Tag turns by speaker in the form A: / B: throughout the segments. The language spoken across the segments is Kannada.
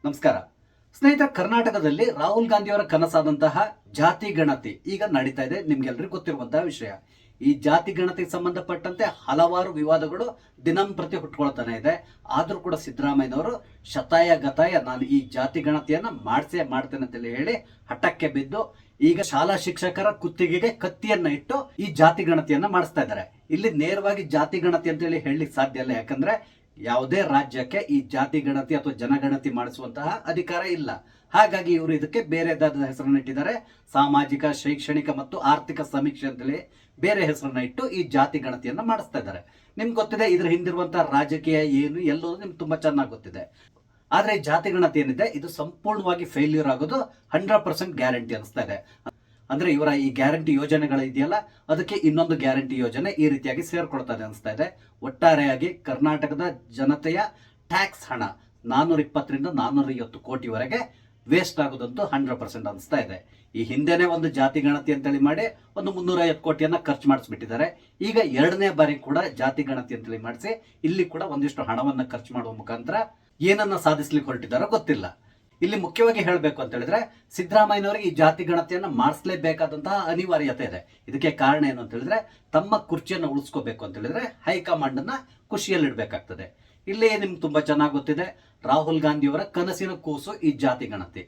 A: ನಮಸ್ಕಾರ ಸ್ನೇಹಿತರ. ಕರ್ನಾಟಕದಲ್ಲಿ ರಾಹುಲ್ ಗಾಂಧಿಯವರ ಕನಸಾದಂತಹ ಜಾತಿ ಗಣತಿ ಈಗ ನಡೀತಾ ಇದೆ. ನಿಮ್ಗೆಲ್ರಿಗೂ ಗೊತ್ತಿರುವಂತಹ ವಿಷಯ. ಈ ಜಾತಿ ಗಣತಿಗೆ ಸಂಬಂಧಪಟ್ಟಂತೆ ಹಲವಾರು ವಿವಾದಗಳು ದಿನಂಪ್ರತಿ ಹುಟ್ಕೊಳ್ತಾನೆ ಇದೆ. ಆದ್ರೂ ಕೂಡ ಸಿದ್ದರಾಮಯ್ಯನವರು ಶತಾಯ ಗತಾಯ ನಾನು ಈ ಜಾತಿ ಗಣತಿಯನ್ನ ಮಾಡ್ತೇನೆ ಅಂತೇಳಿ ಹೇಳಿ ಹಠಕ್ಕೆ ಬಿದ್ದು ಈಗ ಶಾಲಾ ಶಿಕ್ಷಕರ ಕುತ್ತಿಗೆಗೆ ಕತ್ತಿಯನ್ನ ಇಟ್ಟು ಈ ಜಾತಿ ಗಣತಿಯನ್ನ ಮಾಡಿಸ್ತಾ ಇದ್ದಾರೆ. ಇಲ್ಲಿ ನೇರವಾಗಿ ಜಾತಿ ಗಣತಿ ಅಂತೇಳಿ ಹೇಳಲಿಕ್ಕೆ ಸಾಧ್ಯ ಇಲ್ಲ. ಯಾಕಂದ್ರೆ ಯಾವುದೇ ರಾಜ್ಯಕ್ಕೆ ಈ ಜಾತಿ ಗಣತಿ ಅಥವಾ ಜನಗಣತಿ ಮಾಡಿಸುವಂತಹ ಅಧಿಕಾರ ಇಲ್ಲ. ಹಾಗಾಗಿ ಇವರು ಇದಕ್ಕೆ ಬೇರೆದಾದ ಹೆಸರನ್ನ ಇಟ್ಟಿದ್ದಾರೆ. ಸಾಮಾಜಿಕ, ಶೈಕ್ಷಣಿಕ ಮತ್ತು ಆರ್ಥಿಕ ಸಮೀಕ್ಷೆ ಅಂತೇಳಿ ಬೇರೆ ಹೆಸರನ್ನ ಇಟ್ಟು ಈ ಜಾತಿ ಗಣತಿಯನ್ನ ಮಾಡಿಸ್ತಾ ಇದ್ದಾರೆ. ನಿಮ್ಗೆ ಗೊತ್ತಿದೆ ಇದ್ರ ಹಿಂದಿರುವಂತಹ ರಾಜಕೀಯ ಏನು ಎಲ್ಲೋದು ನಿಮ್ಗೆ ತುಂಬಾ ಚೆನ್ನಾಗಿ ಗೊತ್ತಿದೆ. ಆದ್ರೆ ಈ ಜಾತಿ ಗಣತಿ ಏನಿದೆ ಇದು ಸಂಪೂರ್ಣವಾಗಿ ಫೇಲ್ಯೂರ್ ಆಗೋದು 100% ಗ್ಯಾರಂಟಿ ಅನಿಸ್ತಾ ಇದೆ. ಅಂದ್ರೆ ಇವರ ಈ ಗ್ಯಾರಂಟಿ ಯೋಜನೆಗಳು ಇದೆಯಲ್ಲ, ಅದಕ್ಕೆ ಇನ್ನೊಂದು ಗ್ಯಾರಂಟಿ ಯೋಜನೆ ಈ ರೀತಿಯಾಗಿ ಸೇರ್ಕೊಳ್ತದೆ ಅನಿಸ್ತಾ ಇದೆ. ಒಟ್ಟಾರೆಯಾಗಿ ಕರ್ನಾಟಕದ ಜನತೆಯ ಟ್ಯಾಕ್ಸ್ ಹಣ 420 ರಿಂದ 450 ಕೋಟಿವರೆಗೆ ವೇಸ್ಟ್ ಆಗೋದಂತೂ 100% ಅನಿಸ್ತಾ ಇದೆ. ಈ ಹಿಂದೆನೆ ಒಂದು ಜಾತಿ ಗಣತಿ ಅಂತೇಳಿ ಮಾಡಿ ಒಂದು 350 ಕೋಟಿಯನ್ನ ಖರ್ಚು ಮಾಡಿಸ್ಬಿಟ್ಟಿದ್ದಾರೆ. ಈಗ ಎರಡನೇ ಬಾರಿ ಕೂಡ ಜಾತಿ ಗಣತಿ ಅಂತೇಳಿ ಮಾಡಿಸಿ ಇಲ್ಲಿ ಕೂಡ ಒಂದಿಷ್ಟು ಹಣವನ್ನ ಖರ್ಚು ಮಾಡುವ ಮುಖಾಂತರ ಏನನ್ನ ಸಾಧಿಸ್ಲಿಕ್ಕೆ ಹೊರಟಿದ್ದಾರೋ ಗೊತ್ತಿಲ್ಲ. ಇಲ್ಲಿ ಮುಖ್ಯವಾಗಿ ಹೇಳಬೇಕು ಅಂತ ಹೇಳಿದ್ರೆ ಸಿದ್ದರಾಮಯ್ಯನವರಿಗೆ ಈ ಜಾತಿ ಗಣತಿಯನ್ನ ಮಾಡಿಸಲೇಬೇಕಾದಂತಹ ಅನಿವಾರ್ಯತೆ ಇದೆ. ಇದಕ್ಕೆ ಕಾರಣ ಏನು ಅಂತ ಹೇಳಿದ್ರೆ ತಮ್ಮ ಕುರ್ಚಿಯನ್ನು ಉಳಿಸ್ಕೋಬೇಕು ಅಂತ ಹೇಳಿದ್ರೆ ಹೈಕಮಾಂಡ್ ಅನ್ನ ಖುಷಿಯಲ್ಲಿಡ್ಬೇಕಾಗ್ತದೆ. ಇಲ್ಲಿ ನಿಮ್ಗೆ ತುಂಬಾ ಚೆನ್ನಾಗಿ ಗೊತ್ತಿದೆ, ರಾಹುಲ್ ಗಾಂಧಿಯವರ ಕನಸಿನ ಕೂಸು ಈ ಜಾತಿ ಗಣತಿ.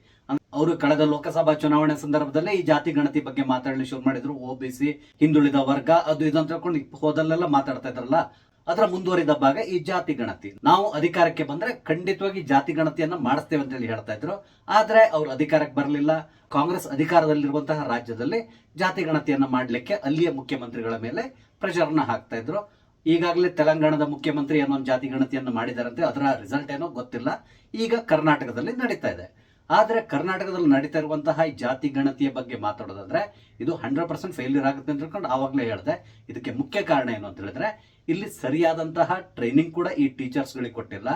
A: ಅವರು ಕಳೆದ ಲೋಕಸಭಾ ಚುನಾವಣೆ ಸಂದರ್ಭದಲ್ಲೇ ಈ ಜಾತಿ ಗಣತಿ ಬಗ್ಗೆ ಮಾತಾಡಲು ಶುರು ಮಾಡಿದ್ರು. OBC, ಹಿಂದುಳಿದ ವರ್ಗ, ಅದು ಇದು ಅಂತ ಹೇಳ್ಕೊಂಡು ಹೋದಲ್ಲೆಲ್ಲ ಮಾತಾಡ್ತಾ ಇದ್ರಲ್ಲ, ಅದರ ಮುಂದುವರಿದ ಭಾಗ ಈ ಜಾತಿ ಗಣತಿ. ನಾವು ಅಧಿಕಾರಕ್ಕೆ ಬಂದ್ರೆ ಖಂಡಿತವಾಗಿ ಜಾತಿ ಗಣತಿಯನ್ನ ಮಾಡಿಸ್ತೇವೆ ಅಂತ ಹೇಳಿ ಹೇಳ್ತಾ ಇದ್ರು. ಆದ್ರೆ ಅವ್ರು ಅಧಿಕಾರಕ್ಕೆ ಬರಲಿಲ್ಲ. ಕಾಂಗ್ರೆಸ್ ಅಧಿಕಾರದಲ್ಲಿರುವಂತಹ ರಾಜ್ಯದಲ್ಲಿ ಜಾತಿ ಗಣತಿಯನ್ನ ಮಾಡ್ಲಿಕ್ಕೆ ಅಲ್ಲಿಯ ಮುಖ್ಯಮಂತ್ರಿಗಳ ಮೇಲೆ ಪ್ರೆಷರ್ನ ಹಾಕ್ತಾ ಇದ್ರು. ಈಗಾಗಲೇ ತೆಲಂಗಾಣದ ಮುಖ್ಯಮಂತ್ರಿ ಏನೋ ಒಂದು ಜಾತಿ ಗಣತಿಯನ್ನು ಮಾಡಿದಾರಂತೆ. ಅದರ ರಿಸಲ್ಟ್ ಏನೋ ಗೊತ್ತಿಲ್ಲ. ಈಗ ಕರ್ನಾಟಕದಲ್ಲಿ ನಡೀತಾ ಇದೆ. ಆದ್ರೆ ಕರ್ನಾಟಕದಲ್ಲಿ ನಡೀತಾ ಇರುವಂತಹ ಈ ಜಾತಿ ಗಣತಿಯ ಬಗ್ಗೆ ಮಾತಾಡೋದಾದ್ರೆ ಇದು 100% ಫೇಲ್ಯೂರ್ ಆಗುತ್ತೆ ಅಂತ ಹೇಳ್ಕೊಂಡು ಆವಾಗಲೇ ಹೇಳಿದೆ. ಇದಕ್ಕೆ ಮುಖ್ಯ ಕಾರಣ ಏನು ಅಂತ ಹೇಳಿದ್ರೆ ಇಲ್ಲಿ ಸರಿಯಾದಂತಹ ಟ್ರೈನಿಂಗ್ ಕೂಡ ಈ ಟೀಚರ್ಸ್ಗಳಿಗೆ ಕೊಟ್ಟಿಲ್ಲ.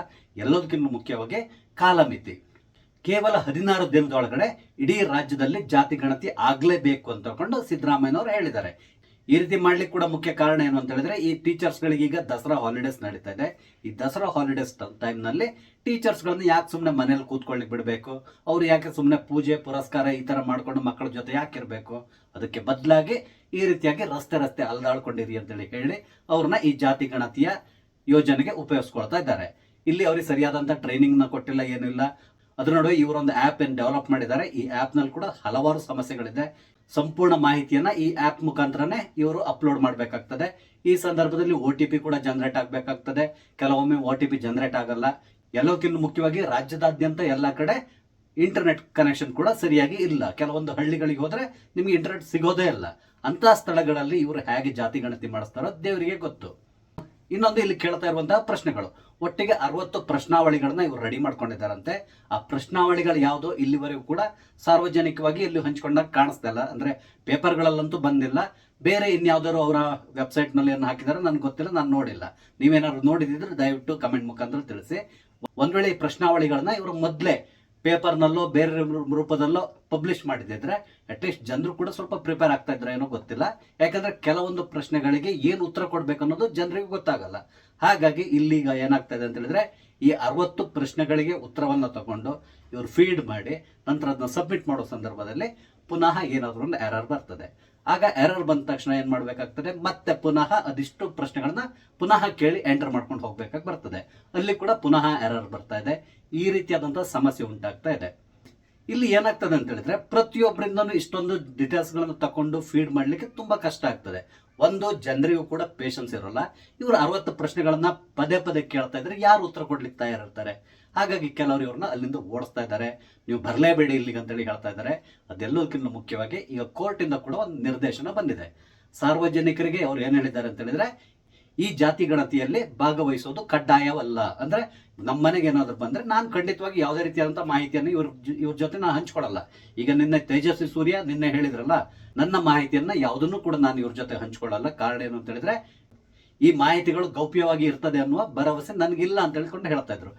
A: ಎಲ್ಲದಕ್ಕಿಂತ ಮುಖ್ಯವಾಗಿ ಕಾಲಮಿತಿ. ಕೇವಲ 16 ದಿನದೊಳಗಡೆ ಇಡೀ ರಾಜ್ಯದಲ್ಲಿ ಜಾತಿ ಗಣತಿ ಆಗ್ಲೇಬೇಕು ಅಂತ ಹೇಳ್ಕೊಂಡು ಸಿದ್ದರಾಮಯ್ಯನವರು ಹೇಳಿದ್ದಾರೆ. ಈ ರೀತಿ ಮಾಡ್ಲಿಕ್ಕೆ ಕೂಡ ಮುಖ್ಯ ಕಾರಣ ಏನು ಅಂತ ಹೇಳಿದ್ರೆ ಈ ಟೀಚರ್ಸ್ ಗಳಿಗೆ ಈಗ ದಸರಾ ಹಾಲಿಡೇಸ್ ನಡೀತಾ ಇದೆ. ಈ ದಸರಾ ಹಾಲಿಡೇಸ್ ಟೈಮ್ ನಲ್ಲಿ ಟೀಚರ್ಸ್ ಗಳನ್ನ ಯಾಕೆ ಸುಮ್ನೆ ಮನೇಲಿ ಕೂತ್ಕೊಳ್ಳಿಕ್ ಬಿಡಬೇಕು? ಅವ್ರು ಯಾಕೆ ಸುಮ್ನೆ ಪೂಜೆ ಪುರಸ್ಕಾರ ಈ ತರ ಮಾಡ್ಕೊಂಡು ಮಕ್ಕಳ ಜೊತೆ ಯಾಕೆ ಇರಬೇಕು? ಅದಕ್ಕೆ ಬದಲಾಗಿ ಈ ರೀತಿಯಾಗಿ ರಸ್ತೆ ಅಲ್ದಾಡ್ಕೊಂಡಿರಿ ಅಂತೇಳಿ ಹೇಳಿ ಅವ್ರನ್ನ ಈ ಜಾತಿ ಗಣತಿಯ ಯೋಜನೆಗೆ ಉಪಯೋಗಿಸ್ಕೊಳ್ತಾ ಇದ್ದಾರೆ. ಇಲ್ಲಿ ಅವ್ರಿಗೆ ಸರಿಯಾದಂತ ಟ್ರೈನಿಂಗ್ ನ ಕೊಟ್ಟಿಲ್ಲ, ಏನಿಲ್ಲ. ಅದ್ರ ನಡುವೆ ಇವರೊಂದು ಆಪ್ ಏನ್ ಡೆವಲಪ್ ಮಾಡಿದ್ದಾರೆ. ಈ ಆಪ್ ನಲ್ಲಿ ಕೂಡ ಹಲವಾರು ಸಮಸ್ಯೆಗಳಿದೆ. ಸಂಪೂರ್ಣ ಮಾಹಿತಿಯನ್ನ ಈ ಆಪ್ ಮುಖಾಂತರನೇ ಇವರು ಅಪ್ಲೋಡ್ ಮಾಡಬೇಕಾಗ್ತದೆ. ಈ ಸಂದರ್ಭದಲ್ಲಿ OTP ಕೂಡ ಜನರೇಟ್ ಆಗಬೇಕಾಗ್ತದೆ. ಕೆಲವೊಮ್ಮೆ OTP ಜನರೇಟ್ ಆಗಲ್ಲ. ಎಲ್ಲಕ್ಕಿಂತ ಮುಖ್ಯವಾಗಿ ರಾಜ್ಯದಾದ್ಯಂತ ಎಲ್ಲ ಕಡೆ ಇಂಟರ್ನೆಟ್ ಕನೆಕ್ಷನ್ ಕೂಡ ಸರಿಯಾಗಿ ಇಲ್ಲ. ಕೆಲವೊಂದು ಹಳ್ಳಿಗಳಿಗೆ ಹೋದ್ರೆ ನಿಮ್ಗೆ ಇಂಟರ್ನೆಟ್ ಸಿಗೋದೇ ಇಲ್ಲ. ಅಂತ ಸ್ಥಳಗಳಲ್ಲಿ ಇವರು ಹೇಗೆ ಜಾತಿ ಗಣತಿ ಮಾಡಿಸ್ತಾರೋ ದೇವರಿಗೆ ಗೊತ್ತು. ಇನ್ನೊಂದು ಇಲ್ಲಿ ಕೇಳ್ತಾ ಇರುವಂತಹ ಪ್ರಶ್ನೆಗಳು, ಒಟ್ಟಿಗೆ 60 ಪ್ರಶ್ನಾವಳಿಗಳನ್ನ ಇವರು ರೆಡಿ ಮಾಡ್ಕೊಂಡಿದ್ದಾರಂತೆ. ಆ ಪ್ರಶ್ನಾವಳಿಗಳು ಯಾವುದೋ ಇಲ್ಲಿವರೆಗೂ ಕೂಡ ಸಾರ್ವಜನಿಕವಾಗಿ ಇಲ್ಲಿ ಹಂಚಿಕೊಂಡಾಗ ಕಾಣಿಸ್ತಾ ಇಲ್ಲ. ಅಂದ್ರೆ ಪೇಪರ್ಗಳಲ್ಲಂತೂ ಬಂದಿಲ್ಲ. ಬೇರೆ ಇನ್ಯಾವ್ದಾದ್ರು ಅವರ ವೆಬ್ಸೈಟ್ ನಲ್ಲಿ ಏನು ಹಾಕಿದಾರೆ ನನ್ಗೆ ಗೊತ್ತಿಲ್ಲ, ನಾನು ನೋಡಿಲ್ಲ. ನೀವೇನಾದ್ರು ನೋಡಿದಿದ್ರೆ ದಯವಿಟ್ಟು ಕಮೆಂಟ್ ಮುಖಾಂತರ ತಿಳಿಸಿ. ಒಂದ್ ವೇಳೆ ಈ ಪ್ರಶ್ನಾವಳಿಗಳನ್ನ ಇವರು ಮೊದಲೇ ಪೇಪರ್ನಲ್ಲೋ ಬೇರೆ ರೂಪದಲ್ಲೋ ಪಬ್ಲಿಷ್ ಮಾಡಿದ್ರೆ ಅಟ್ಲೀಸ್ಟ್ ಜನರು ಕೂಡ ಸ್ವಲ್ಪ ಪ್ರಿಪೇರ್ ಆಗ್ತಾ ಇದ್ರೆ ಏನೋ ಗೊತ್ತಿಲ್ಲ. ಯಾಕಂದ್ರೆ ಕೆಲವೊಂದು ಪ್ರಶ್ನೆಗಳಿಗೆ ಏನು ಉತ್ತರ ಕೊಡ್ಬೇಕು ಅನ್ನೋದು ಜನರಿಗೆ ಗೊತ್ತಾಗಲ್ಲ. ಹಾಗಾಗಿ ಇಲ್ಲಿಗ ಏನಾಗ್ತಾ ಇದೆ ಅಂತ ಹೇಳಿದ್ರೆ ಈ 60 ಪ್ರಶ್ನೆಗಳಿಗೆ ಉತ್ತರವನ್ನ ತಗೊಂಡು ಇವರು ಫೀಡ್ ಮಾಡಿ ನಂತರ ಅದನ್ನ ಸಬ್ಮಿಟ್ ಮಾಡೋ ಸಂದರ್ಭದಲ್ಲಿ ಪುನಃ ಏನಾದ್ರು ಒಂದು ಎರರ್ ಬರ್ತದೆ. ಆಗ ಎರರ್ ಬಂದ ತಕ್ಷಣ ಏನ್ ಮಾಡ್ಬೇಕಾಗ್ತದೆ, ಮತ್ತೆ ಪುನಃ ಅದಿಷ್ಟು ಪ್ರಶ್ನೆಗಳನ್ನ ಪುನಃ ಕೇಳಿ ಎಂಟರ್ ಮಾಡ್ಕೊಂಡು ಹೋಗ್ಬೇಕಾಗಿ ಬರ್ತದೆ. ಅಲ್ಲಿ ಕೂಡ ಪುನಃ ಎರರ್ ಬರ್ತಾ ಇದೆ. ಈ ರೀತಿಯಾದಂತಹ ಸಮಸ್ಯೆ ಉಂಟಾಗ್ತಾ ಇದೆ. ಇಲ್ಲಿ ಏನಾಗ್ತದೆ ಅಂತ ಹೇಳಿದ್ರೆ ಪ್ರತಿಯೊಬ್ಬರಿಂದನೂ ಇಷ್ಟೊಂದು ಡೀಟೇಲ್ಸ್ ಗಳನ್ನು ತಕೊಂಡು ಫೀಡ್ ಮಾಡ್ಲಿಕ್ಕೆ ತುಂಬಾ ಕಷ್ಟ ಆಗ್ತದೆ. ಒಂದು, ಜನರಿಗೂ ಕೂಡ ಪೇಷನ್ಸ್ ಇರೋಲ್ಲ. ಇವರು 60 ಪ್ರಶ್ನೆಗಳನ್ನ ಪದೇ ಕೇಳ್ತಾ ಇದ್ರೆ ಯಾರು ಉತ್ತರ ಕೊಡ್ಲಿಕ್ಕೆ ತಯಾರಿರ್ತಾರೆ? ಹಾಗಾಗಿ ಕೆಲವರು ಇವ್ರನ್ನ ಅಲ್ಲಿಂದ ಓಡಿಸ್ತಾ ಇದ್ದಾರೆ. ನೀವು ಬರಲೇಬೇಡಿ ಇಲ್ಲಿಗೆ ಅಂತೇಳಿ ಹೇಳ್ತಾ ಇದ್ದಾರೆ. ಅದೆಲ್ಲದಕ್ಕಿಂತ ಮುಖ್ಯವಾಗಿ ಈಗ ಕೋರ್ಟ್ ಇಂದ ಕೂಡ ಒಂದು ನಿರ್ದೇಶನ ಬಂದಿದೆ. ಸಾರ್ವಜನಿಕರಿಗೆ ಅವ್ರು ಏನ್ ಹೇಳಿದ್ದಾರೆ ಅಂತ ಹೇಳಿದ್ರೆ ಈ ಜಾತಿ ಗಣತಿಯಲ್ಲಿ ಭಾಗವಹಿಸೋದು ಕಡ್ಡಾಯವಲ್ಲ. ಅಂದ್ರೆ ನಮ್ಮ ಮನೆಗೆ ಏನಾದ್ರು ಬಂದ್ರೆ ನಾನು ಖಂಡಿತವಾಗಿ ಯಾವುದೇ ರೀತಿಯಾದಂತಹ ಮಾಹಿತಿಯನ್ನು ಇವ್ರ ಜೊತೆ ನಾನು ಹಂಚ್ಕೊಳಲ್ಲ. ಈಗ ನಿನ್ನೆ ತೇಜಸ್ವಿ ಸೂರ್ಯ ನಿನ್ನೆ ಹೇಳಿದ್ರಲ್ಲ, ನನ್ನ ಮಾಹಿತಿಯನ್ನ ಯಾವುದನ್ನು ಕೂಡ ನಾನು ಇವ್ರ ಜೊತೆ ಹಂಚ್ಕೊಳ್ಳಲ್ಲ. ಕಾರಣ ಏನು ಅಂತ ಹೇಳಿದ್ರೆ ಈ ಮಾಹಿತಿಗಳು ಗೌಪ್ಯವಾಗಿ ಇರ್ತದೆ ಅನ್ನುವ ಭರವಸೆ ನನಗಿಲ್ಲ ಅಂತ ಹೇಳ್ಕೊಂಡು ಹೇಳ್ತಾ ಇದ್ರು.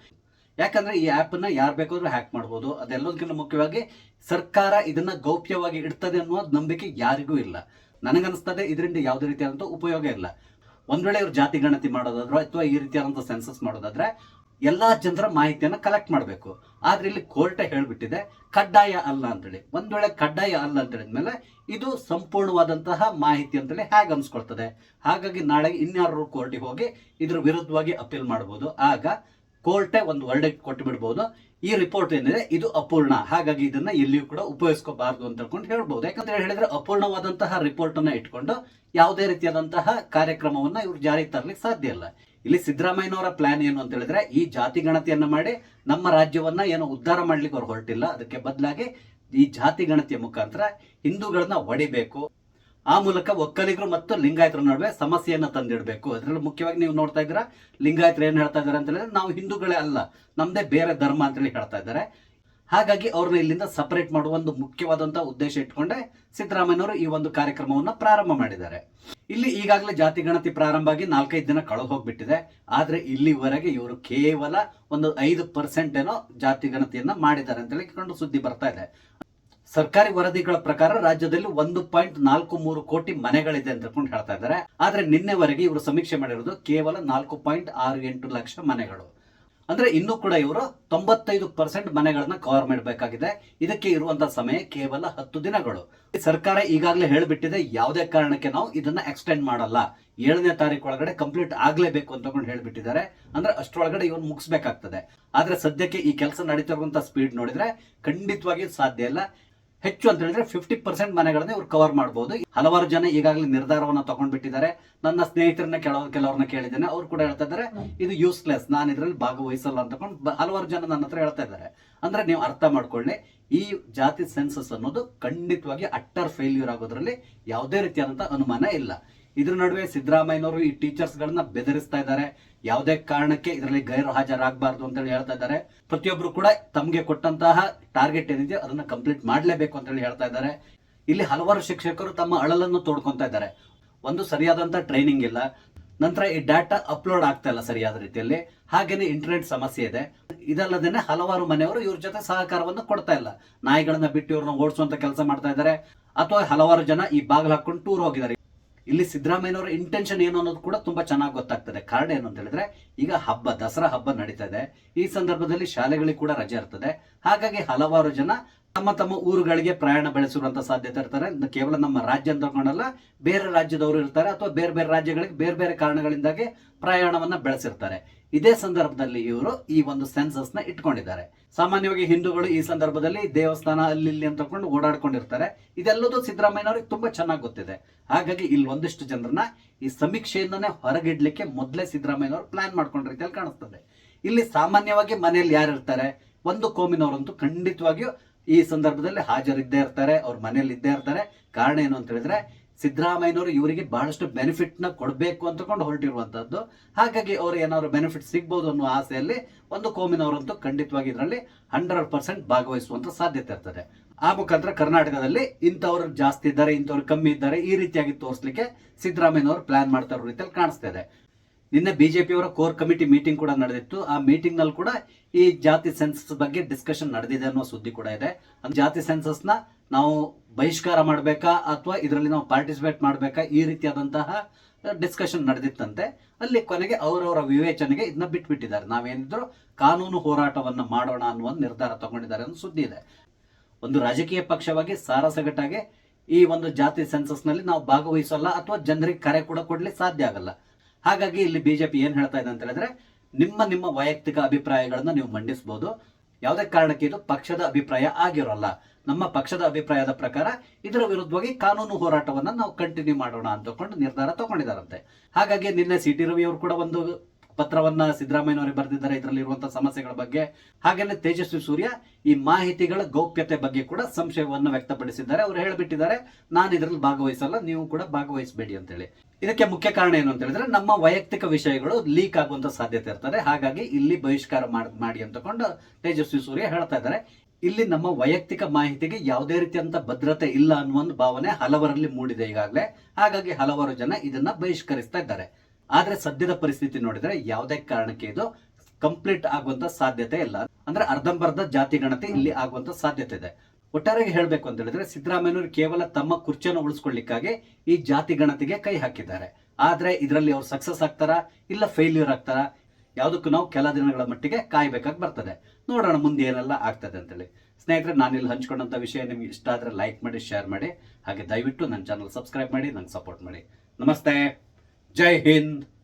A: ಯಾಕಂದ್ರೆ ಈ ಆಪ್ ನ ಯಾರು ಬೇಕಾದ್ರೂ ಹ್ಯಾಕ್ ಮಾಡಬಹುದು. ಅದೆಲ್ಲದಕ್ಕಿಂತ ಮುಖ್ಯವಾಗಿ ಸರ್ಕಾರ ಇದನ್ನ ಗೌಪ್ಯವಾಗಿ ಇಡ್ತದೆ ಅನ್ನುವ ನಂಬಿಕೆ ಯಾರಿಗೂ ಇಲ್ಲ. ನನಗನ್ನಿಸ್ತದೆ ಇದರಿಂದ ಯಾವುದೇ ರೀತಿಯಾದಂತಹ ಉಪಯೋಗ ಇಲ್ಲ. ಒಂದ್ ವೇಳೆ ಇವ್ರು ಜಾತಿ ಗಣತಿ ಮಾಡೋದಾದ್ರೆ ಅಥವಾ ಈ ರೀತಿಯಾದಂತಹ ಸೆನ್ಸಸ್ ಮಾಡೋದಾದ್ರೆ ಎಲ್ಲಾ ಜನರ ಮಾಹಿತಿಯನ್ನ ಕಲೆಕ್ಟ್ ಮಾಡಬೇಕು. ಆದ್ರೆ ಇಲ್ಲಿ ಕೋರ್ಟೇ ಹೇಳ್ಬಿಟ್ಟಿದೆ ಕಡ್ಡಾಯ ಅಲ್ಲ ಅಂತೇಳಿ. ಒಂದ್ ವೇಳೆ ಕಡ್ಡಾಯ ಅಲ್ಲ ಅಂತ ಹೇಳಿದ್ಮೇಲೆ ಇದು ಸಂಪೂರ್ಣವಾದಂತಹ ಮಾಹಿತಿ ಅಂತೇಳಿ ಹೇಗೆ ಅನ್ಸ್ಕೊಳ್ತದೆ. ಹಾಗಾಗಿ ನಾಳೆ ಇನ್ಯಾರು ಕೋರ್ಟಿಗೆ ಹೋಗಿ ಇದ್ರ ವಿರುದ್ಧವಾಗಿ ಅಪೀಲ್ ಮಾಡಬಹುದು. ಆಗ ಕೋರ್ಟೇ ಒಂದು ವರ್ಡಿಕ್ಟ್ ಕೊಟ್ಟು ಬಿಡಬಹುದು, ಈ ರಿಪೋರ್ಟ್ ಏನಿದೆ ಇದು ಅಪೂರ್ಣ, ಹಾಗಾಗಿ ಇದನ್ನ ಎಲ್ಲಿಯೂ ಕೂಡ ಉಪಯೋಗಿಸ್ಕೋಬಾರ್ದು ಅಂತ ಹೇಳ್ಕೊಂಡು ಹೇಳ್ಬಹುದು. ಯಾಕಂತ ಹೇಳಿದ್ರೆ ಅಪೂರ್ಣವಾದಂತಹ ರಿಪೋರ್ಟ್ ಅನ್ನ ಇಟ್ಕೊಂಡು ಯಾವುದೇ ರೀತಿಯಾದಂತಹ ಕಾರ್ಯಕ್ರಮವನ್ನ ಇವ್ರು ಜಾರಿಗೆ ತರಲಿಕ್ಕೆ ಸಾಧ್ಯ ಇಲ್ಲ. ಇಲ್ಲಿ ಸಿದ್ದರಾಮಯ್ಯನವರ ಪ್ಲಾನ್ ಏನು ಅಂತ ಹೇಳಿದ್ರೆ ಈ ಜಾತಿ ಗಣತಿಯನ್ನ ಮಾಡಿ ನಮ್ಮ ರಾಜ್ಯವನ್ನ ಏನು ಉದ್ಧಾರ ಮಾಡ್ಲಿಕ್ಕೆ ಅವ್ರು ಹೊರಟಿಲ್ಲ. ಅದಕ್ಕೆ ಬದಲಾಗಿ ಈ ಜಾತಿ ಗಣತಿಯ ಮುಖಾಂತರ ಹಿಂದೂಗಳನ್ನ ಒಡಿಬೇಕು, ಆ ಮೂಲಕ ಒಕ್ಕಲಿಗರು ಮತ್ತು ಲಿಂಗಾಯತರ ನಡುವೆ ಸಮಸ್ಯೆಯನ್ನ ತಂದಿಡಬೇಕು. ಅದರಲ್ಲಿ ಮುಖ್ಯವಾಗಿ ನೀವು ನೋಡ್ತಾ ಇದ್ದೀರಾ ಲಿಂಗಾಯತರು ಏನ್ ಹೇಳ್ತಾ ಇದ್ದಾರೆ ಅಂತ ಹೇಳಿದ್ರೆ ನಾವು ಹಿಂದೂಗಳೇ ಅಲ್ಲ, ನಮ್ದೇ ಬೇರೆ ಧರ್ಮ ಅಂತೇಳಿ ಹೇಳ್ತಾ ಇದ್ದಾರೆ. ಹಾಗಾಗಿ ಅವ್ರನ್ನ ಇಲ್ಲಿಂದ ಸಪರೇಟ್ ಮಾಡುವ ಒಂದು ಮುಖ್ಯವಾದಂತಹ ಉದ್ದೇಶ ಇಟ್ಕೊಂಡೆ ಸಿದ್ದರಾಮಯ್ಯನವರು ಈ ಒಂದು ಕಾರ್ಯಕ್ರಮವನ್ನ ಪ್ರಾರಂಭ ಮಾಡಿದ್ದಾರೆ. ಇಲ್ಲಿ ಈಗಾಗಲೇ ಜಾತಿ ಗಣತಿ ಪ್ರಾರಂಭ ಆಗಿ 4-5 ದಿನ ಕಳೆದು ಹೋಗ್ಬಿಟ್ಟಿದೆ. ಆದ್ರೆ ಇಲ್ಲಿವರೆಗೆ ಇವರು ಕೇವಲ ಒಂದು 5% ಏನೋ ಜಾತಿ ಗಣತಿಯನ್ನ ಮಾಡಿದ್ದಾರೆ ಅಂತ ಹೇಳಿ ಸುದ್ದಿ ಬರ್ತಾ ಇದೆ. ಸರ್ಕಾರಿ ವರದಿಗಳ ಪ್ರಕಾರ ರಾಜ್ಯದಲ್ಲಿ 1.43 ಕೋಟಿ ಮನೆಗಳಿದೆ ಅಂತ ಹೇಳ್ತಾ ಇದ್ದಾರೆ. ಆದ್ರೆ ನಿನ್ನೆವರೆಗೆ ಇವರು ಸಮೀಕ್ಷೆ ಮಾಡಿರೋದು ಕೇವಲ 4.68 ಲಕ್ಷ ಮನೆಗಳು. ಅಂದ್ರೆ ಇನ್ನೂ ಕೂಡ ಇವರು 95% ಮನೆಗಳನ್ನ ಕವರ್ ಮಾಡಬೇಕಾಗಿದೆ. ಇದಕ್ಕೆ ಇರುವಂತಹ ಸಮಯ ಕೇವಲ 10 ದಿನಗಳು. ಸರ್ಕಾರ ಈಗಾಗಲೇ ಹೇಳಿಬಿಟ್ಟಿದೆ ಯಾವುದೇ ಕಾರಣಕ್ಕೆ ನಾವು ಇದನ್ನ ಎಕ್ಸ್ಟೆಂಡ್ ಮಾಡಲ್ಲ, 7ನೇ ತಾರೀಕು ಒಳಗಡೆ ಕಂಪ್ಲೀಟ್ ಆಗ್ಲೇಬೇಕು ಅಂತ ಹೇಳ್ಬಿಟ್ಟಿದ್ದಾರೆ. ಅಂದ್ರೆ ಅಷ್ಟರೊಳಗಡೆ ಇವನು ಮುಗಿಸ್ಬೇಕಾಗ್ತದೆ. ಆದ್ರೆ ಸದ್ಯಕ್ಕೆ ಈ ಕೆಲಸ ನಡೀತಿರುವಂತಹ ಸ್ಪೀಡ್ ನೋಡಿದ್ರೆ ಖಂಡಿತವಾಗಿ ಸಾಧ್ಯ ಇಲ್ಲ. ಹೆಚ್ಚು ಅಂತ ಹೇಳಿದ್ರೆ 50% ಮನೆಗಳನ್ನ ಇವ್ರು ಕವರ್ ಮಾಡಬಹುದು. ಹಲವಾರು ಜನ ಈಗಾಗಲೇ ನಿರ್ಧಾರವನ್ನ ತಗೊಂಡ್ಬಿಟ್ಟಿದ್ದಾರೆ. ನನ್ನ ಸ್ನೇಹಿತರನ್ನ ಕೆಲವ್ರನ್ನ ಕೇಳಿದ್ದೇನೆ, ಅವ್ರು ಕೂಡ ಹೇಳ್ತಾ ಇದ್ದಾರೆ ಇದು ಯೂಸ್ಲೆಸ್, ನಾನು ಇದರಲ್ಲಿ ಭಾಗವಹಿಸಲ್ಲ ಅಂತಕೊಂಡು ಹಲವಾರು ಜನ ನನ್ನ ಹತ್ರ ಹೇಳ್ತಾ ಇದ್ದಾರೆ. ಅಂದ್ರೆ ನೀವು ಅರ್ಥ ಮಾಡ್ಕೊಳ್ಳಿ, ಈ ಜಾತಿ ಸೆನ್ಸಸ್ ಅನ್ನೋದು ಖಂಡಿತವಾಗಿ ಅಟ್ಟರ್ ಫೇಲ್ಯೂರ್ ಆಗೋದ್ರಲ್ಲಿ ಯಾವುದೇ ರೀತಿಯಾದಂತಹ ಅನುಮಾನ ಇಲ್ಲ. ಇದ್ರ ನಡುವೆ ಸಿದ್ದರಾಮಯ್ಯನವರು ಈ ಟೀಚರ್ಸ್ ಗಳನ್ನ ಬೆದರಿಸ್ತಾ ಇದ್ದಾರೆ. ಯಾವುದೇ ಕಾರಣಕ್ಕೆ ಇದರಲ್ಲಿ ಗೈರು ಹಾಜರಾಗಬಾರ್ದು ಅಂತ ಹೇಳಿ ಹೇಳ್ತಾ ಇದ್ದಾರೆ. ಪ್ರತಿಯೊಬ್ರು ಕೂಡ ತಮಗೆ ಕೊಟ್ಟಂತಹ ಟಾರ್ಗೆಟ್ ಏನಿದೆ ಅದನ್ನ ಕಂಪ್ಲೀಟ್ ಮಾಡಲೇಬೇಕು ಅಂತ ಹೇಳಿ ಹೇಳ್ತಾ ಇದ್ದಾರೆ. ಇಲ್ಲಿ ಹಲವಾರು ಶಿಕ್ಷಕರು ತಮ್ಮ ಅಳಲನ್ನು ತೋಡ್ಕೊಂತಾ ಇದ್ದಾರೆ. ಒಂದು ಸರಿಯಾದಂತಹ ಟ್ರೈನಿಂಗ್ ಇಲ್ಲ, ನಂತರ ಈ ಡಾಟಾ ಅಪ್ಲೋಡ್ ಆಗ್ತಾ ಇಲ್ಲ ಸರಿಯಾದ ರೀತಿಯಲ್ಲಿ, ಹಾಗೇನೆ ಇಂಟರ್ನೆಟ್ ಸಮಸ್ಯೆ ಇದೆ. ಇದಲ್ಲದೇನೆ ಹಲವಾರು ಮನೆಯವರು ಇವ್ರ ಜೊತೆ ಸಹಕಾರವನ್ನು ಕೊಡ್ತಾ ಇಲ್ಲ. ನಾಯಿಗಳನ್ನ ಬಿಟ್ಟು ಇವ್ರನ್ನ ಓಡಿಸುವಂತ ಕೆಲಸ ಮಾಡ್ತಾ ಇದ್ದಾರೆ, ಅಥವಾ ಹಲವಾರು ಜನ ಈ ಬಾಗಿಲು ಹಾಕೊಂಡು ಟೂರ್ ಹೋಗಿದ್ದಾರೆ. ಇಲ್ಲಿ ಸಿದ್ದರಾಮಯ್ಯನವರ ಇಂಟೆನ್ಷನ್ ಏನು ಅನ್ನೋದು ಕೂಡ ತುಂಬಾ ಚೆನ್ನಾಗಿ ಗೊತ್ತಾಗ್ತದೆ. ಕಾರಣ ಏನು ಅಂತ ಹೇಳಿದ್ರೆ ಈಗ ದಸರಾ ಹಬ್ಬ ನಡೀತಾ ಇದೆ. ಈ ಸಂದರ್ಭದಲ್ಲಿ ಶಾಲೆಗಳಿಗೆ ಕೂಡ ರಜೆ ಇರ್ತದೆ. ಹಾಗಾಗಿ ಹಲವಾರು ಜನ ತಮ್ಮ ತಮ್ಮ ಊರುಗಳಿಗೆ ಪ್ರಯಾಣ ಬೆಳೆಸಿರುವಂತ ಸಾಧ್ಯತೆ ಇರ್ತಾರೆ. ಕೇವಲ ನಮ್ಮ ರಾಜ್ಯ ಅಂತ ತಗೊಂಡಲ್ಲ, ಬೇರೆ ರಾಜ್ಯದವರು ಇರ್ತಾರೆ, ಅಥವಾ ಬೇರೆ ಬೇರೆ ರಾಜ್ಯಗಳಿಗೆ ಬೇರೆ ಬೇರೆ ಕಾರಣಗಳಿಂದಾಗಿ ಪ್ರಯಾಣವನ್ನ ಬೆಳೆಸಿರ್ತಾರೆ. ಇದೇ ಸಂದರ್ಭದಲ್ಲಿ ಇವರು ಈ ಒಂದು ಸೆನ್ಸಸ್ ನ ಇಟ್ಕೊಂಡಿದ್ದಾರೆ. ಸಾಮಾನ್ಯವಾಗಿ ಹಿಂದೂಗಳು ಈ ಸಂದರ್ಭದಲ್ಲಿ ದೇವಸ್ಥಾನ ಅಲ್ಲಿ ಇಲ್ಲಿ ಅಂತ ತಕೊಂಡು ಓಡಾಡ್ಕೊಂಡಿರ್ತಾರೆ. ಇದೆಲ್ಲದೂ ಸಿದ್ದರಾಮಯ್ಯನವ್ರಿಗೆ ತುಂಬಾ ಚೆನ್ನಾಗಿ ಗೊತ್ತಿದೆ. ಹಾಗಾಗಿ ಇಲ್ಲಿ ಒಂದಿಷ್ಟು ಜನರನ್ನ ಈ ಸಮೀಕ್ಷೆಯಿಂದನೇ ಹೊರಗಿಡ್ಲಿಕ್ಕೆ ಮೊದಲೇ ಸಿದ್ದರಾಮಯ್ಯನವರು ಪ್ಲಾನ್ ಮಾಡ್ಕೊಂಡ ರೀತಿಯಲ್ಲಿ ಕಾಣಿಸ್ತದೆ. ಇಲ್ಲಿ ಸಾಮಾನ್ಯವಾಗಿ ಮನೆಯಲ್ಲಿ ಯಾರು ಇರ್ತಾರೆ, ಒಂದು ಕೋಮಿನವರಂತೂ ಖಂಡಿತವಾಗಿಯೂ ಈ ಸಂದರ್ಭದಲ್ಲಿ ಹಾಜರಿದ್ದೇ ಇರ್ತಾರೆ, ಅವ್ರ ಮನೆಯಲ್ಲಿ ಇದ್ದೇ ಇರ್ತಾರೆ. ಕಾರಣ ಏನು ಅಂತ ಹೇಳಿದ್ರೆ ಸಿದ್ದರಾಮಯ್ಯನವರು ಇವರಿಗೆ ಬಹಳಷ್ಟು ಬೆನಿಫಿಟ್ ನ ಕೊಡಬೇಕು ಅಂತಕೊಂಡು ಹೊರಟಿರುವಂತದ್ದು. ಹಾಗಾಗಿ ಅವರು ಏನಾದ್ರು ಬೆನಿಫಿಟ್ ಸಿಗ್ಬಹುದು ಅನ್ನೋ ಆಸೆಯಲ್ಲಿ ಒಂದು ಕೋಮಿನವರಂತೂ ಖಂಡಿತವಾಗಿ ಇದರಲ್ಲಿ 100% ಭಾಗವಹಿಸುವಂತ ಸಾಧ್ಯತೆ ಇರ್ತದೆ. ಆ ಮುಖಾಂತರ ಕರ್ನಾಟಕದಲ್ಲಿ ಇಂಥವ್ರು ಜಾಸ್ತಿ ಇದ್ದಾರೆ, ಇಂಥವ್ರು ಕಮ್ಮಿ ಇದ್ದಾರೆ, ಈ ರೀತಿಯಾಗಿ ತೋರಿಸಲಿಕ್ಕೆ ಸಿದ್ದರಾಮಯ್ಯನವರು ಪ್ಲಾನ್ ಮಾಡ್ತಾ ಇರೋ ರೀತಿಯಲ್ಲಿ ಕಾಣಿಸ್ತಾ ಇದೆ. ನಿನ್ನೆ ಬಿಜೆಪಿಯವರ ಕೋರ್ ಕಮಿಟಿ ಮೀಟಿಂಗ್ ಕೂಡ ನಡೆದಿತ್ತು. ಆ ಮೀಟಿಂಗ್ ನಲ್ಲಿ ಕೂಡ ಈ ಜಾತಿ ಸೆನ್ಸಸ್ ಬಗ್ಗೆ ಡಿಸ್ಕಷನ್ ನಡೆದಿದೆ ಅನ್ನೋ ಸುದ್ದಿ ಕೂಡ ಇದೆ. ಜಾತಿ ಸೆನ್ಸಸ್ ನ ನಾವು ಬಹಿಷ್ಕಾರ ಮಾಡಬೇಕಾ ಅಥವಾ ಇದರಲ್ಲಿ ನಾವು ಪಾರ್ಟಿಸಿಪೇಟ್ ಮಾಡಬೇಕಾ, ಈ ರೀತಿಯಾದಂತಹ ಡಿಸ್ಕಷನ್ ನಡೆದಿತ್ತಂತೆ. ಅಲ್ಲಿ ಕೊನೆಗೆ ಅವರವರ ವಿವೇಚನೆಗೆ ಇದನ್ನ ಬಿಟ್ಬಿಟ್ಟಿದ್ದಾರೆ. ನಾವೇನಿದ್ರು ಕಾನೂನು ಹೋರಾಟವನ್ನ ಮಾಡೋಣ ಅನ್ನುವ ನಿರ್ಧಾರ ತಗೊಂಡಿದ್ದಾರೆ ಅನ್ನೋ ಸುದ್ದಿ ಇದೆ. ಒಂದು ರಾಜಕೀಯ ಪಕ್ಷವಾಗಿ ಸಾರಾಸಗಟಾಗಿ ಈ ಒಂದು ಜಾತಿ ಸೆನ್ಸಸ್ ನಲ್ಲಿ ನಾವು ಭಾಗವಹಿಸಲ್ಲ ಅಥವಾ ಜನರಿಗೆ ಕರೆ ಕೂಡ ಕೊಡ್ಲಿಕ್ಕೆ ಸಾಧ್ಯ ಆಗಲ್ಲ. ಹಾಗಾಗಿ ಇಲ್ಲಿ ಬಿಜೆಪಿ ಏನ್ ಹೇಳ್ತಾ ಇದೆ ಅಂತ ಹೇಳಿದ್ರೆ ನಿಮ್ಮ ವೈಯಕ್ತಿಕ ಅಭಿಪ್ರಾಯಗಳನ್ನ ನೀವು ಮಂಡಿಸಬಹುದು, ಯಾವುದೇ ಕಾರಣಕ್ಕೆ ಇದು ಪಕ್ಷದ ಅಭಿಪ್ರಾಯ ಆಗಿರೋಲ್ಲ. ನಮ್ಮ ಪಕ್ಷದ ಅಭಿಪ್ರಾಯದ ಪ್ರಕಾರ ಇದರ ವಿರುದ್ಧವಾಗಿ ಕಾನೂನು ಹೋರಾಟವನ್ನ ನಾವು ಕಂಟಿನ್ಯೂ ಮಾಡೋಣ ಅಂತಕೊಂಡು ನಿರ್ಧಾರ ತಗೊಂಡಿದ್ದಾರಂತೆ. ಹಾಗಾಗಿ ನಿನ್ನೆ ಸಿ ಟಿ ರವಿ ಅವರು ಕೂಡ ಒಂದು ಪತ್ರವನ್ನ ಸಿದ್ದರಾಮಯ್ಯನವರಿಗೆ ಬರೆದಿದ್ದಾರೆ ಇದರಲ್ಲಿ ಇರುವಂತಹ ಸಮಸ್ಯೆಗಳ ಬಗ್ಗೆ. ಹಾಗೇನೆ ತೇಜಸ್ವಿ ಸೂರ್ಯ ಈ ಮಾಹಿತಿಗಳ ಗೌಪ್ಯತೆ ಬಗ್ಗೆ ಕೂಡ ಸಂಶಯವನ್ನು ವ್ಯಕ್ತಪಡಿಸಿದ್ದಾರೆ. ಅವರು ಹೇಳಿಬಿಟ್ಟಿದ್ದಾರೆ ನಾನು ಇದರಲ್ಲಿ ಭಾಗವಹಿಸಲ್ಲ, ನೀವು ಕೂಡ ಭಾಗವಹಿಸಬೇಡಿ ಅಂತೇಳಿ. ಇದಕ್ಕೆ ಮುಖ್ಯ ಕಾರಣ ಏನು ಅಂತ ಹೇಳಿದ್ರೆ ನಮ್ಮ ವೈಯಕ್ತಿಕ ವಿಷಯಗಳು ಲೀಕ್ ಆಗುವಂತ ಸಾಧ್ಯತೆ ಇರ್ತದೆ. ಹಾಗಾಗಿ ಇಲ್ಲಿ ಬಹಿಷ್ಕಾರ ಮಾಡಿ ಅಂತಕೊಂಡು ತೇಜಸ್ವಿ ಸೂರ್ಯ ಹೇಳ್ತಾ ಇದ್ದಾರೆ. ಇಲ್ಲಿ ನಮ್ಮ ವೈಯಕ್ತಿಕ ಮಾಹಿತಿಗೆ ಯಾವುದೇ ರೀತಿಯಂತ ಭದ್ರತೆ ಇಲ್ಲ ಅನ್ನುವ ಒಂದು ಭಾವನೆ ಹಲವರಲ್ಲಿ ಮೂಡಿದೆ ಈಗಾಗಲೇ. ಹಾಗಾಗಿ ಹಲವಾರು ಜನ ಇದನ್ನ ಬಹಿಷ್ಕರಿಸ್ತಾ ಇದ್ದಾರೆ. ಆದ್ರೆ ಸದ್ಯದ ಪರಿಸ್ಥಿತಿ ನೋಡಿದ್ರೆ ಯಾವುದೇ ಕಾರಣಕ್ಕೆ ಇದು ಕಂಪ್ಲೀಟ್ ಆಗುವಂತ ಸಾಧ್ಯತೆ ಇಲ್ಲ. ಅಂದ್ರೆ ಅರ್ಧಂಬರ್ಧ ಜಾತಿ ಗಣತಿ ಇಲ್ಲಿ ಆಗುವಂತ ಸಾಧ್ಯತೆ ಇದೆ. ಒಟ್ಟಾರೆಯಾಗಿ ಹೇಳ್ಬೇಕು ಅಂತ ಹೇಳಿದ್ರೆ ಸಿದ್ದರಾಮಯ್ಯನವರು ಕೇವಲ ತಮ್ಮ ಕುರ್ಚಿಯನ್ನು ಉಳಿಸ್ಕೊಳ್ಳಿಕ್ಕಾಗಿ ಈ ಜಾತಿ ಗಣತಿಗೆ ಕೈ ಹಾಕಿದ್ದಾರೆ. ಆದ್ರೆ ಇದರಲ್ಲಿ ಅವ್ರು ಸಕ್ಸಸ್ ಆಗ್ತಾರಾ ಇಲ್ಲ ಫೇಲ್ಯೂರ್ ಆಗ್ತಾರಾ, ಯಾವುದಕ್ಕೂ ನಾವು ಕೆಲ ದಿನಗಳ ಮಟ್ಟಿಗೆ ಕಾಯ್ಬೇಕಾಗಿ ಬರ್ತದೆ. ನೋಡೋಣ ಮುಂದೆ ಏನೆಲ್ಲ ಆಗ್ತದೆ ಅಂತೇಳಿ. ಸ್ನೇಹಿತರೆ, ನಾನಿಲ್ಲಿ ಹಂಚ್ಕೊಂಡಂಥ ವಿಷಯ ನಿಮ್ಗೆ ಇಷ್ಟ ಆದರೆ ಲೈಕ್ ಮಾಡಿ, ಶೇರ್ ಮಾಡಿ, ಹಾಗೆ ದಯವಿಟ್ಟು ನನ್ನ ಚಾನಲ್ ಸಬ್ಸ್ಕ್ರೈಬ್ ಮಾಡಿ, ನಂಗೆ ಸಪೋರ್ಟ್ ಮಾಡಿ. ನಮಸ್ತೆ, ಜೈ ಹಿಂದ್.